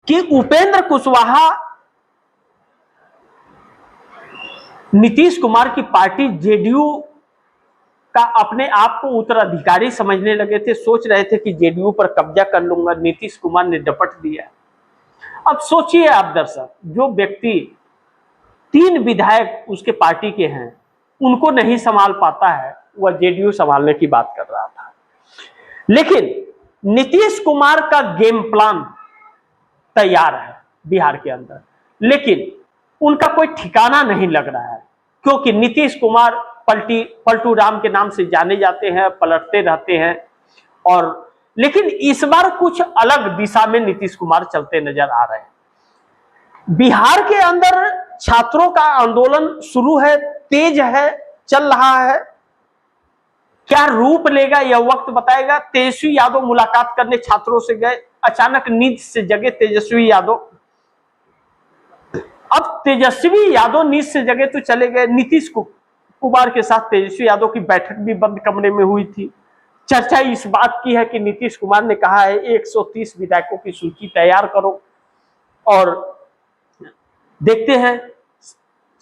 कि उपेंद्र कुशवाहा नीतीश कुमार की party JDU का अपने आप को उत्तराधिकारी समझने लगे थे, सोच रहे थे कि जेडीयू पर कब्जा कर लूंगा। नीतीश कुमार ने डपट दिया। अब सोचिए आप दर्शक, जो व्यक्ति 3 विधायक उसके पार्टी के हैं उनको नहीं संभाल पाता है, वह जेडीयू संभालने की बात कर रहा था। लेकिन नीतीश कुमार का गेम प्लान तैयार है बिहार के अंदर, लेकिन उनका कोई ठिकाना नहीं लग रहा है, क्योंकि नीतीश कुमार पलटू राम के नाम से जाने जाते हैं, पलटते रहते हैं। और लेकिन इस बार कुछ अलग दिशा में नीतीश कुमार चलते नजर आ रहे हैं। बिहार के अंदर छात्रों का आंदोलन शुरू है, तेज है, चल रहा है। क्या रूप लेगा यह वक्त बताएगा। तेजस्वी यादव मुलाकात करने छात्रों से गए, अचानक नींद से जगे तेजस्वी यादव। अब तेजस्वी यादव नींद से जगे तो चले गए। नीतीश कुमार के साथ तेजस्वी यादव की बैठक भी बंद कमरे में हुई थी। चर्चा इस बात की है कि नीतीश कुमार ने कहा है 130 विधायकों की सूची तैयार करो और देखते हैं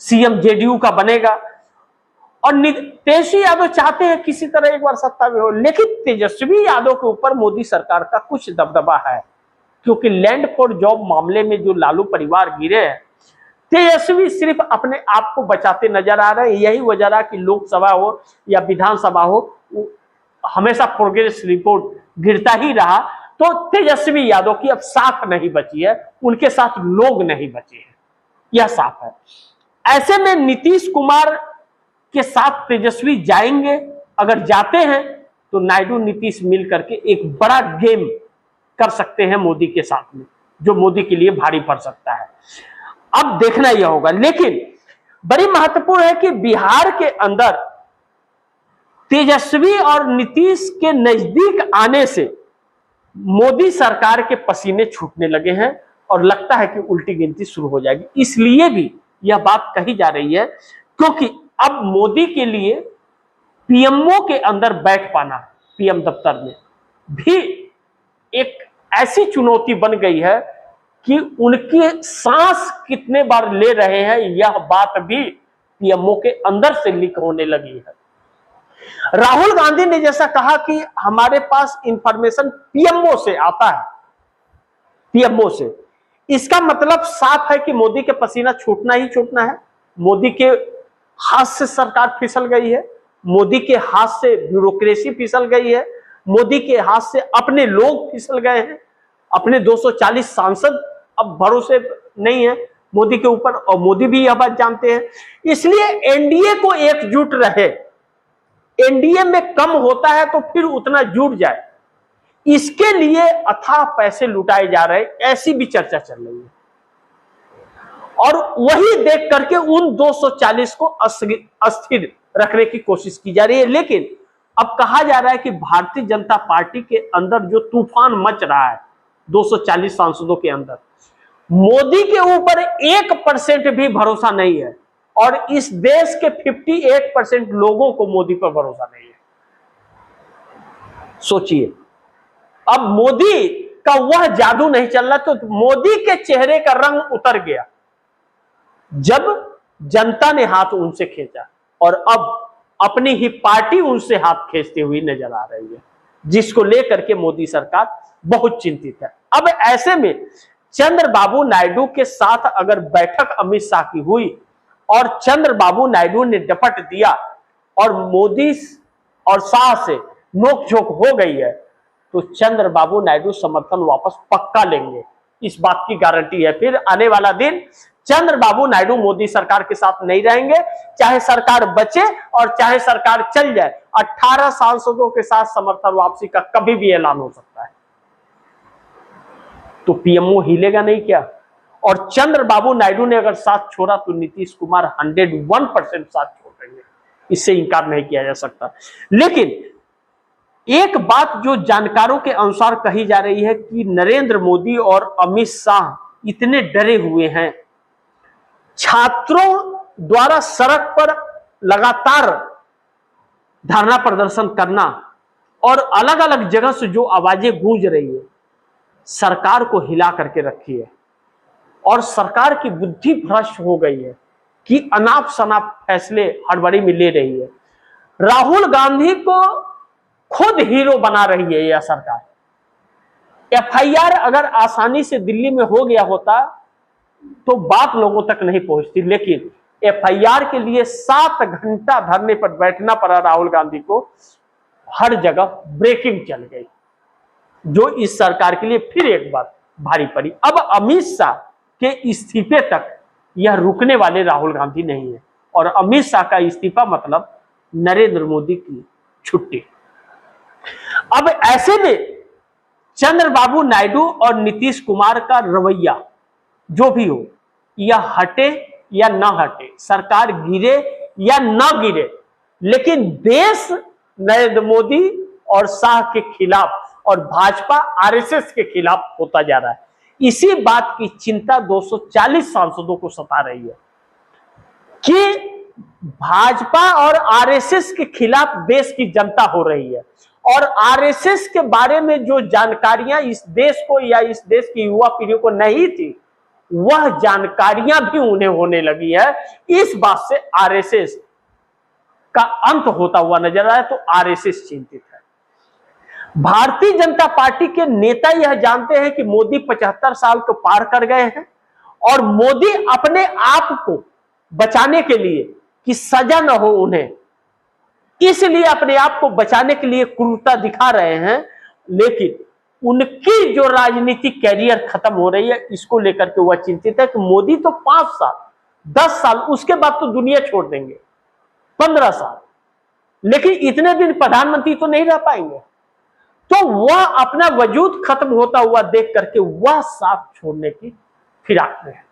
सीएम जेडीयू का बनेगा। और तेजस्वी यादव चाहते हैं किसी तरह एक बार सत्ता में हो, लेकिन तेजस्वी यादव के ऊपर मोदी सरकार का कुछ दबदबा है, क्योंकि लैंड फॉर जॉब मामले में जो लालू परिवार गिरे हैं, तेजस्वी सिर्फ अपने आप को बचाते नजर आ रहे हैं। यही वजह रहा कि लोकसभा हो या विधानसभा हो, हमेशा प्रोग्रेस रिपोर्ट गिरता ही रहा। तो तेजस्वी यादव की अब साख नहीं बची है, उनके साथ लोग नहीं बचे हैं, यह साफ है। ऐसे में नीतीश कुमार के साथ तेजस्वी जाएंगे। अगर जाते हैं तो नायडू नीतीश मिल करके एक बड़ा गेम कर सकते हैं मोदी के साथ में, जो मोदी के लिए भारी पड़ सकता है। अब देखना यह होगा। लेकिन बड़ी महत्वपूर्ण है कि बिहार के अंदर तेजस्वी और नीतीश के नजदीक आने से मोदी सरकार के पसीने छूटने लगे हैं और लगता है कि उल्टी गिनती शुरू हो जाएगी। इसलिए भी यह बात कही जा रही है क्योंकि अब मोदी के लिए पीएमओ के अंदर बैठ पाना, पीएम दफ्तर में भी एक ऐसी चुनौती बन गई है कि उनकी सांस कितने बार ले रहे हैं यह बात भी पीएमओ के अंदर से लीक होने लगी है। राहुल गांधी ने जैसा कहा कि हमारे पास इंफॉर्मेशन पीएमओ से आता है, पीएमओ से, इसका मतलब साफ है कि मोदी के पसीना छूटना ही छूटना है। मोदी के हाथ से सरकार फिसल गई है, मोदी के हाथ से ब्यूरोक्रेसी फिसल गई है, मोदी के हाथ से अपने लोग फिसल गए हैं। अपने 240 सांसद अब भरोसे नहीं है मोदी के ऊपर, और मोदी भी यह बात जानते हैं। इसलिए एनडीए को एकजुट रहे। एनडीए में कम होता है तो फिर उतना जुट जाए, इसके लिए अथाह पैसे लुटाए जा रहे, ऐसी भी चर्चा चल रही है। और वही देख करके उन 240 को अस्थिर रखने की कोशिश की जा रही है। लेकिन अब कहा जा रहा है कि भारतीय जनता पार्टी के अंदर जो तूफान मच रहा है 240 सांसदों के अंदर, मोदी के ऊपर 1% भी भरोसा नहीं है, और इस देश के 58% लोगों को मोदी पर भरोसा नहीं है। सोचिए, अब मोदी का वह जादू नहीं चल रहा, तो मोदी के चेहरे का रंग उतर गया जब जनता ने हाथ उनसे खींचा, और अब अपनी ही पार्टी उनसे हाथ खींचती हुई नजर आ रही है, जिसको लेकर के मोदी सरकार बहुत चिंतित है। अब ऐसे में चंद्रबाबू नायडू के साथ अगर बैठक अमित शाह की हुई और चंद्रबाबू नायडू ने डपट दिया और मोदी और शाह से नोकझोंक हो गई है, तो चंद्रबाबू नायडू समर्थन वापस पक्का लेंगे, इस बात की गारंटी है। फिर आने वाला दिन चंद्रबाबू नायडू मोदी सरकार के साथ नहीं रहेंगे, चाहे सरकार बचे और चाहे सरकार चल जाए। 18 सांसदों के साथ समर्थन वापसी का कभी भी ऐलान हो सकता है, तो पीएमओ हिलेगा नहीं क्या? और चंद्रबाबू नायडू ने अगर साथ छोड़ा तो नीतीश कुमार 101% साथ छोड़ देंगे, इससे इंकार नहीं किया जा सकता। लेकिन एक बात जो जानकारों के अनुसार कही जा रही है कि नरेंद्र मोदी और अमित शाह इतने डरे हुए हैं, छात्रों द्वारा सड़क पर लगातार धरना प्रदर्शन करना और अलग अलग जगह से जो आवाजें गूंज रही है, सरकार को हिला करके रखी है और सरकार की बुद्धि भ्रष्ट हो गई है कि अनाप शनाप फैसले हड़बड़ी में ले रही है। राहुल गांधी को खुद हीरो बना रही है यह सरकार। एफआईआर अगर आसानी से दिल्ली में हो गया होता तो बात लोगों तक नहीं पहुंचती, लेकिन एफआईआर के लिए 7 घंटा धरने पर बैठना पड़ा राहुल गांधी को। हर जगह ब्रेकिंग चल गई, जो इस सरकार के लिए फिर एक बार भारी पड़ी। अब अमित शाह के इस्तीफे तक यह रुकने वाले राहुल गांधी नहीं है, और अमित शाह का इस्तीफा मतलब नरेंद्र मोदी की छुट्टी। अब ऐसे में चंद्रबाबू नायडू और नीतीश कुमार का रवैया जो भी हो, यह हटे या ना हटे, सरकार गिरे या ना गिरे, लेकिन देश नरेंद्र मोदी और शाह के खिलाफ और भाजपा आरएसएस के खिलाफ होता जा रहा है। इसी बात की चिंता 240 सांसदों को सता रही है कि भाजपा और आरएसएस के खिलाफ देश की जनता हो रही है, और आरएसएस के बारे में जो जानकारियां इस देश को या इस देश की युवा पीढ़ी को नहीं थी, वह जानकारियां भी उन्हें होने लगी है। इस बात से आरएसएस का अंत होता हुआ नजर आया, तो आरएसएस चिंतित है। भारतीय जनता पार्टी के नेता यह जानते हैं कि मोदी 75 साल को पार कर गए हैं, और मोदी अपने आप को बचाने के लिए कि सजा न हो उन्हें, इसलिए अपने आप को बचाने के लिए क्रूरता दिखा रहे हैं। लेकिन उनकी जो राजनीतिक कैरियर खत्म हो रही है, इसको लेकर के वह चिंतित है कि मोदी तो 5 साल 10 साल, उसके बाद तो दुनिया छोड़ देंगे, 15 साल, लेकिन इतने दिन प्रधानमंत्री तो नहीं रह पाएंगे। तो वह अपना वजूद खत्म होता हुआ देख करके वह साथ छोड़ने की फिराक में है।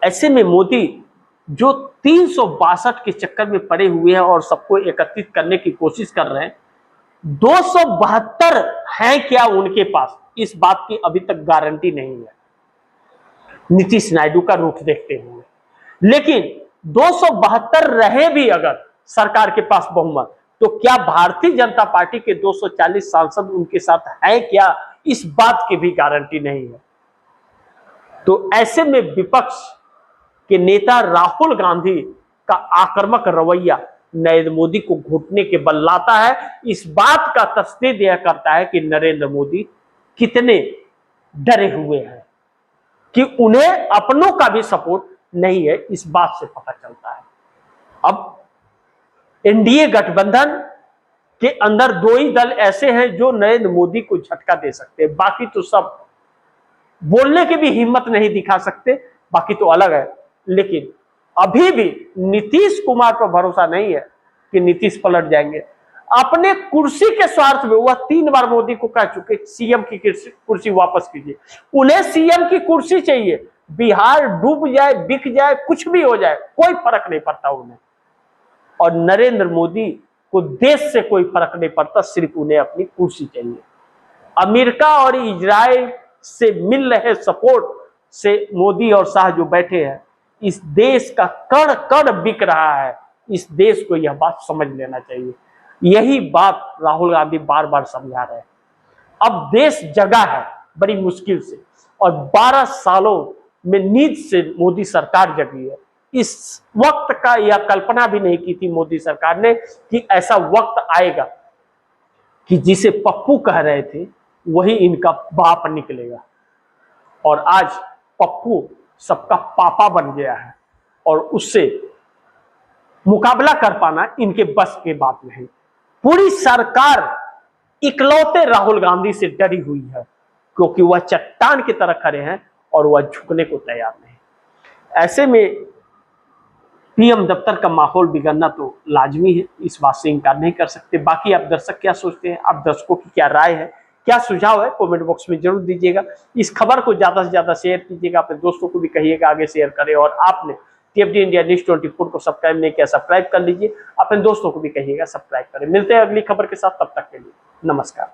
ऐसे में मोदी जो 362 के चक्कर में पड़े हुए हैं और सबको एकत्रित करने की कोशिश कर रहे हैं, 272 हैं क्या उनके पास, इस बात की अभी तक गारंटी नहीं है नीतीश नायडू का रुख देखते हुए। लेकिन 272 रहे भी अगर सरकार के पास बहुमत, तो क्या भारतीय जनता पार्टी के 240 सांसद उनके साथ हैं क्या, इस बात की भी गारंटी नहीं है। तो ऐसे में विपक्ष के नेता राहुल गांधी का आक्रामक रवैया नरेंद्र मोदी को घुटने के बल लाता है। इस बात का तस्दीक यह करता है कि नरेंद्र मोदी कितने डरे हुए हैं, कि उन्हें अपनों का भी सपोर्ट नहीं है, इस बात से पता चलता है। अब एनडीए गठबंधन के अंदर 2 ही दल ऐसे हैं जो नरेंद्र मोदी को झटका दे सकते हैं, बाकी तो सब बोलने की भी हिम्मत नहीं दिखा सकते, बाकी तो अलग है। लेकिन अभी भी नीतीश कुमार पर भरोसा नहीं है कि नीतीश पलट जाएंगे। अपने कुर्सी के स्वार्थ में वह 3 बार मोदी को कह चुके सीएम की कुर्सी वापस कीजिए, उन्हें सीएम की कुर्सी चाहिए। बिहार डूब जाए, बिक जाए, कुछ भी हो जाए, कोई फर्क नहीं पड़ता उन्हें। और नरेंद्र मोदी को देश से कोई फर्क नहीं पड़ता, सिर्फ उन्हें अपनी कुर्सी चाहिए। अमेरिका और इजराइल से मिल रहे सपोर्ट से मोदी और शाह जो बैठे हैं, इस देश का कण कण बिक रहा है। इस देश को यह बात समझ लेना चाहिए। यही बात राहुल गांधी बार बार समझा रहे हैं। अब देश जगा है बड़ी मुश्किल से, और 12 सालों में नींद से मोदी सरकार जगी है। इस वक्त का यह कल्पना भी नहीं की थी मोदी सरकार ने कि ऐसा वक्त आएगा कि जिसे पप्पू कह रहे थे वही इनका बाप निकलेगा। और आज पप्पू सबका पापा बन गया है, और उससे मुकाबला कर पाना इनके बस के बात नहीं। पूरी सरकार इकलौते राहुल गांधी से डरी हुई है, क्योंकि वह चट्टान की तरह खड़े हैं और वह झुकने को तैयार नहीं। ऐसे में पीएम दफ्तर का माहौल बिगड़ना तो लाजमी है, इस बात से इनकार नहीं कर सकते। बाकी आप दर्शक क्या सोचते हैं, आप दर्शकों की क्या राय है, क्या सुझाव है, कमेंट बॉक्स में जरूर दीजिएगा। इस खबर को ज्यादा से ज्यादा शेयर कीजिएगा, अपने दोस्तों को भी कहिएगा आगे शेयर करें। और आपने टीएफडी इंडिया न्यूज़ 24 को सब्सक्राइब नहीं किया, सब्सक्राइब कर लीजिए, अपने दोस्तों को भी कहिएगा सब्सक्राइब करें। मिलते हैं अगली खबर के साथ, तब तक के लिए नमस्कार।